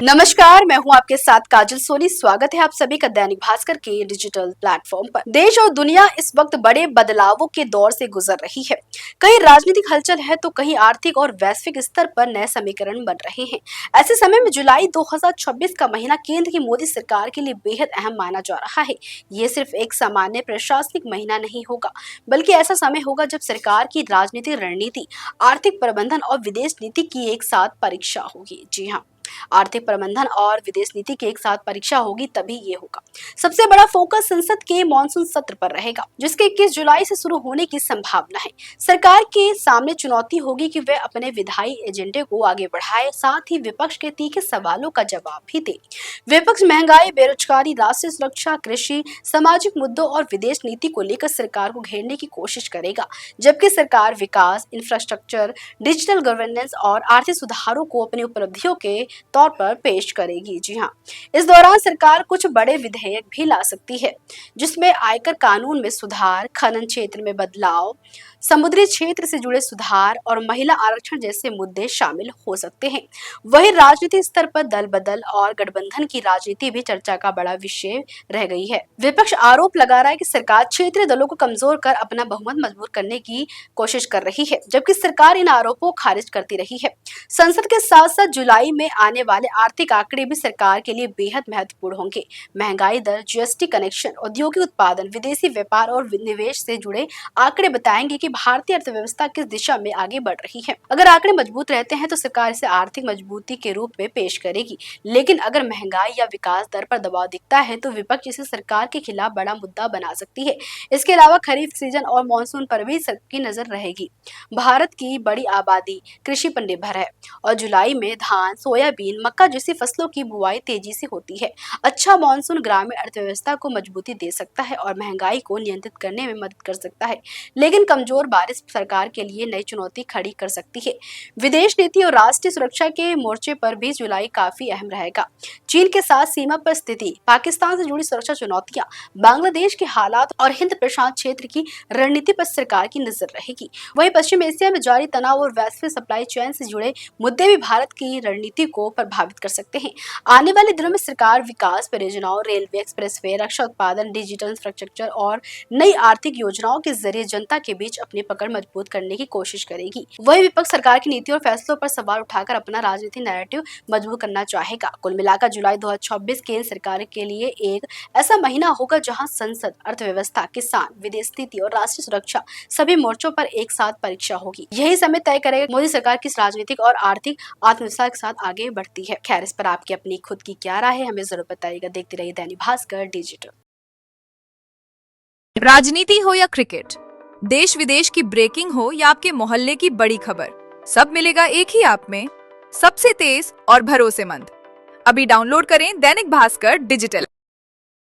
नमस्कार, मैं हूं आपके साथ काजल सोनी। स्वागत है आप सभी का दैनिक भास्कर के डिजिटल प्लेटफॉर्म पर। देश और दुनिया इस वक्त बड़े बदलावों के दौर से गुजर रही है। कहीं राजनीतिक हलचल है तो कहीं आर्थिक और वैश्विक स्तर पर नए समीकरण बन रहे हैं। ऐसे समय में जुलाई 2026 का महीना केंद्र की मोदी सरकार के लिए बेहद अहम माना जा रहा है। ये सिर्फ एक सामान्य प्रशासनिक महीना नहीं होगा, बल्कि ऐसा समय होगा जब सरकार की राजनीतिक रणनीति, आर्थिक प्रबंधन और विदेश नीति की एक साथ परीक्षा होगी। जी हाँ, आर्थिक प्रबंधन और विदेश नीति की एक साथ परीक्षा होगी, तभी ये होगा। सबसे बड़ा फोकस संसद के मॉनसून सत्र पर रहेगा, जिसके 21 जुलाई से शुरू होने की संभावना है। सरकार के सामने चुनौती होगी कि वे अपने विधायी एजेंडे को आगे बढ़ाए, साथ ही विपक्ष के तीखे सवालों का जवाब भी दे। विपक्ष महंगाई, बेरोजगारी, राष्ट्रीय सुरक्षा, कृषि, सामाजिक मुद्दों और विदेश नीति को लेकर सरकार को घेरने की कोशिश करेगा, जबकि सरकार विकास, इंफ्रास्ट्रक्चर, डिजिटल गवर्नेंस और आर्थिक सुधारों को अपनी उपलब्धियों के तौर पर पेश करेगी। जी हाँ, इस दौरान सरकार कुछ बड़े विधेयक भी ला सकती है, जिसमें आयकर कानून में सुधार, खनन क्षेत्र में बदलाव, समुद्री क्षेत्र से जुड़े सुधार और महिला आरक्षण जैसे मुद्दे शामिल हो सकते हैं। वहीं राजनीतिक स्तर पर दल बदल और गठबंधन की राजनीति भी चर्चा का बड़ा विषय रह गई है। विपक्ष आरोप लगा रहा है कि सरकार क्षेत्रीय दलों को कमजोर कर अपना बहुमत मजबूत करने की कोशिश कर रही है, जबकि सरकार इन आरोपों को खारिज करती रही है। संसद के साथ साथ जुलाई में आने वाले आर्थिक आंकड़े भी सरकार के लिए बेहद महत्वपूर्ण होंगे। महंगाई दर, जीएसटी कनेक्शन, औद्योगिक उत्पादन, विदेशी व्यापार और निवेश से जुड़े आंकड़े बताएंगे कि भारतीय अर्थव्यवस्था किस दिशा में आगे बढ़ रही है। अगर आंकड़े मजबूत रहते हैं तो सरकार इसे आर्थिक मजबूती के रूप में पेश करेगी, लेकिन अगर महंगाई या विकास दर पर दबाव दिखता है तो विपक्ष इसे सरकार के खिलाफ बड़ा मुद्दा बना सकती है। इसके अलावा खरीफ सीजन और मानसून पर भी सबकी नजर रहेगी। भारत की बड़ी आबादी कृषि पर निर्भर है और जुलाई में धान, सोयाबीन, मक्का जैसी फसलों की बुआई तेजी से होती है। अच्छा मानसून ग्रामीण अर्थव्यवस्था को मजबूती दे सकता है और महंगाई को नियंत्रित करने में मदद कर सकता है, लेकिन कमजोर बारिश सरकार के लिए नई चुनौती खड़ी कर सकती है। विदेश नीति और राष्ट्रीय सुरक्षा के मोर्चे पर भी जुलाई काफी अहम रहेगा। चीन के साथ सीमा पर स्थिति, पाकिस्तान से जुड़ी सुरक्षा चुनौतियां, बांग्लादेश के हालात और हिंद प्रशांत क्षेत्र की रणनीति पर सरकार की नजर रहेगी। वहीं पश्चिम एशिया में जारी तनाव और वैश्विक सप्लाई चेन से जुड़े मुद्दे भी भारत की रणनीति को प्रभावित कर सकते हैं। आने वाले दिनों में सरकार विकास परियोजनाओं, रेलवे, एक्सप्रेसवे, रक्षा उत्पादन, डिजिटल इंफ्रास्ट्रक्चर और नई आर्थिक योजनाओं के जरिए जनता के बीच अपनी पकड़ मजबूत करने की कोशिश करेगी। वही विपक्ष सरकार की नीति और फैसलों पर सवाल उठाकर अपना राजनीतिक नैरेटिव मजबूत करना चाहेगा। कुल मिलाकर जुलाई 2026 केंद्र सरकार के लिए एक ऐसा महीना होगा जहां संसद, अर्थव्यवस्था, किसान, विदेश नीति और राष्ट्रीय सुरक्षा सभी मोर्चों पर एक साथ परीक्षा होगी। यही समय तय करेगा मोदी सरकार किस राजनीतिक और आर्थिक आत्मविश्वास के साथ आगे बढ़ती है। खैर, इस पर आपकी अपनी खुद की क्या राय है, हमें जरूर बताइएगा। देखते रहिए दैनिक भास्कर डिजिटल। राजनीति हो या क्रिकेट, देश विदेश की ब्रेकिंग हो या आपके मोहल्ले की बड़ी खबर, सब मिलेगा एक ही ऐप में, सबसे तेज और भरोसेमंद। अभी डाउनलोड करें दैनिक भास्कर डिजिटल।